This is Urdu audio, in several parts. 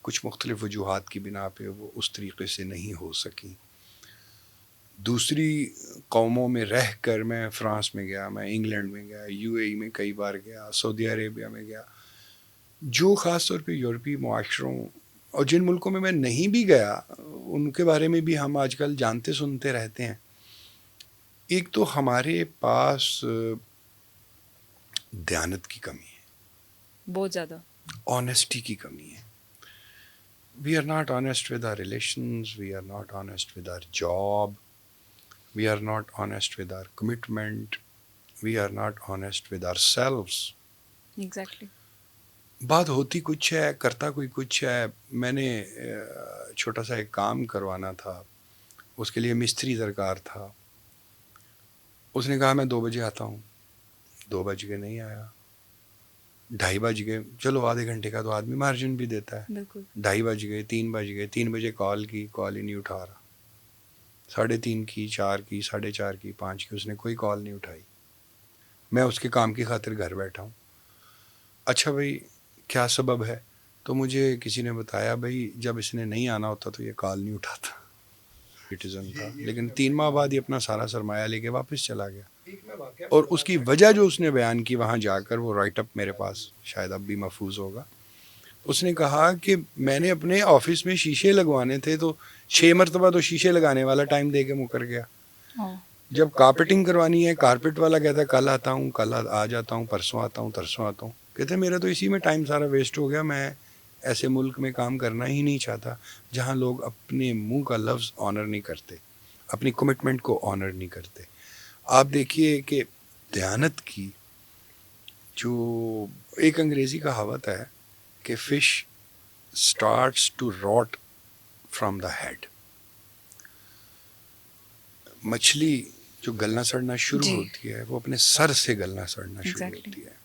کچھ مختلف وجوہات کی بنا پہ وہ اس طریقے سے نہیں ہو سکیں. دوسری قوموں میں رہ کر میں فرانس میں گیا، میں انگلینڈ میں گیا، یو اے ای میں کئی بار گیا، سعودی عربیہ میں گیا. جو خاص طور پہ یورپی معاشروں اور جن ملکوں میں نہیں بھی گیا ان کے بارے میں بھی ہم آج کل جانتے سنتے رہتے ہیں. ایک تو ہمارے پاس دیانت کی کمی ہے، بہت زیادہ آنیسٹی کی کمی ہے. We are not honest with our relations, we are not honest with our job, we are not honest with our commitment, we are not honest with our selves. Exactly. بات ہوتی کچھ ہے، کرتا کوئی کچھ ہے. میں نے چھوٹا سا ایک کام کروانا تھا، اس کے لیے مستری درکار تھا. اس نے کہا میں 2 بجے آتا ہوں. 2 بج کے نہیں آیا، 2:30 بج گئے. چلو آدھے گھنٹے کا تو آدمی مارجن بھی دیتا ہے. بالکل. 2:30 بج گئے، 3 بج گئے. 3 بجے کال کی، کال ہی نہیں اٹھا رہا. 3:30 کی، 4 کی، 4:30 کی، 5 کی، اس نے کوئی کال نہیں اٹھائی. میں اس کے کام کی خاطر گھر بیٹھا ہوں. اچھا بھائی کیا سبب ہے؟ تو مجھے کسی نے بتایا بھائی جب اس نے نہیں آنا ہوتا تو یہ کال نہیں اٹھاتا. سٹیزن تھا، لیکن 3 ماہ بعد یہ اپنا سارا سرمایہ لے کے واپس چلا گیا. اور اس کی وجہ جو اس نے بیان کی وہاں جا کر، وہ رائٹ اپ میرے پاس شاید اب بھی محفوظ ہوگا. اس نے کہا کہ میں نے اپنے آفس میں شیشے لگوانے تھے تو 6 مرتبہ تو شیشے لگانے والا ٹائم دے کے مکر گیا. جب کارپیٹنگ کروانی ہے، کارپیٹ والا کہتا ہے کل آتا ہوں، کل آ جاتا ہوں، پرسوں آتا ہوں، ترسوں آتا ہوں. کہتے ہیں میرا تو اسی میں ٹائم سارا ویسٹ ہو گیا. میں ایسے ملک میں کام کرنا ہی نہیں چاہتا جہاں لوگ اپنے منہ کا لفظ آنر نہیں کرتے، اپنی کمٹمنٹ کو آنر نہیں کرتے. آپ دیکھیے کہ دیانت کی جو ایک انگریزی کہاوت ہے کہ fish starts to rot from the head. مچھلی جو گلنا سڑنا شروع جی. ہوتی ہے وہ اپنے سر سے گلنا سڑنا شروع ایگزیکٹلی. ہوتی ہے.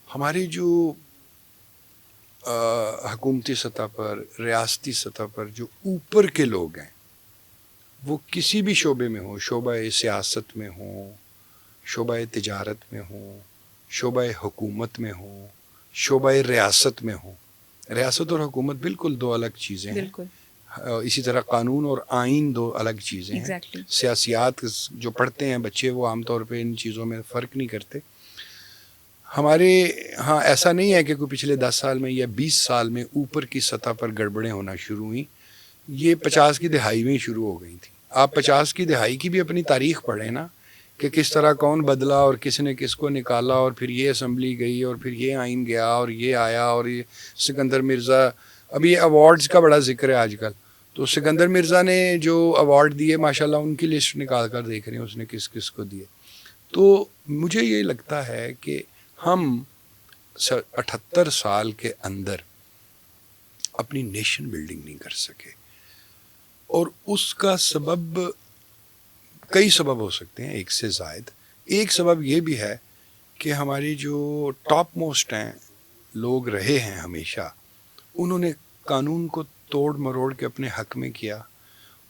ہماری جو حکومتی سطح پر، ریاستی سطح پر جو اوپر کے لوگ ہیں، وہ کسی بھی شعبے میں ہوں، شعبہ سیاست میں ہوں، شعبہ تجارت میں ہوں، شعبہ حکومت میں ہوں، شعبہ ریاست میں ہوں. ریاست اور حکومت بالکل 2 الگ چیزیں ہیں. بالکل. اسی طرح قانون اور آئین 2 الگ چیزیں ہیں. ایگزیکٹلی. سیاسیات جو پڑھتے ہیں بچے وہ عام طور پہ ان چیزوں میں فرق نہیں کرتے. ہمارے ہاں ایسا نہیں ہے کہ کوئی پچھلے 10 سال میں یا 20 سال میں اوپر کی سطح پر گڑبڑیں ہونا شروع ہوئیں. یہ 50 کی دہائی میں شروع ہو گئی تھی. آپ 50 کی دہائی کی بھی اپنی تاریخ پڑھیں نا، کہ کس طرح کون بدلا اور کس نے کس کو نکالا، اور پھر یہ اسمبلی گئی اور پھر یہ آئین گیا اور یہ آیا. اور یہ سکندر مرزا، ابھی یہ ایوارڈز کا بڑا ذکر ہے آج کل، تو سکندر مرزا نے جو ایوارڈ دیے ماشاءاللہ ان کی لسٹ نکال کر دیکھ رہے ہیں اس نے کس کس کو دیے. تو مجھے یہ لگتا ہے کہ ہم 78 سال کے اندر اپنی نیشن بلڈنگ نہیں کر سکے. اور اس کا سبب کئی سبب ہو سکتے ہیں، ایک سے زائد. ایک سبب یہ بھی ہے کہ ہماری جو ٹاپ موسٹ ہیں لوگ رہے ہیں ہمیشہ، انہوں نے قانون کو توڑ مروڑ کے اپنے حق میں کیا.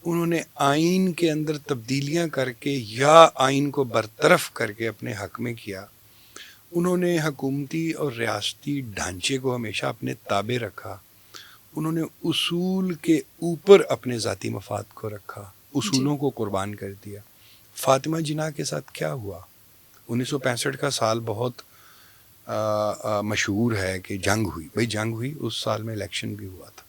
انہوں نے آئین کے اندر تبدیلیاں کر کے یا آئین کو برطرف کر کے اپنے حق میں کیا. انہوں نے حکومتی اور ریاستی ڈھانچے کو ہمیشہ اپنے تابع رکھا. انہوں نے اصول کے اوپر اپنے ذاتی مفاد کو رکھا، اصولوں کو قربان کر دیا. فاطمہ جناح کے ساتھ کیا ہوا؟ 1965 کا سال بہت مشہور ہے کہ جنگ ہوئی. بھئی جنگ ہوئی، اس سال میں الیکشن بھی ہوا تھا.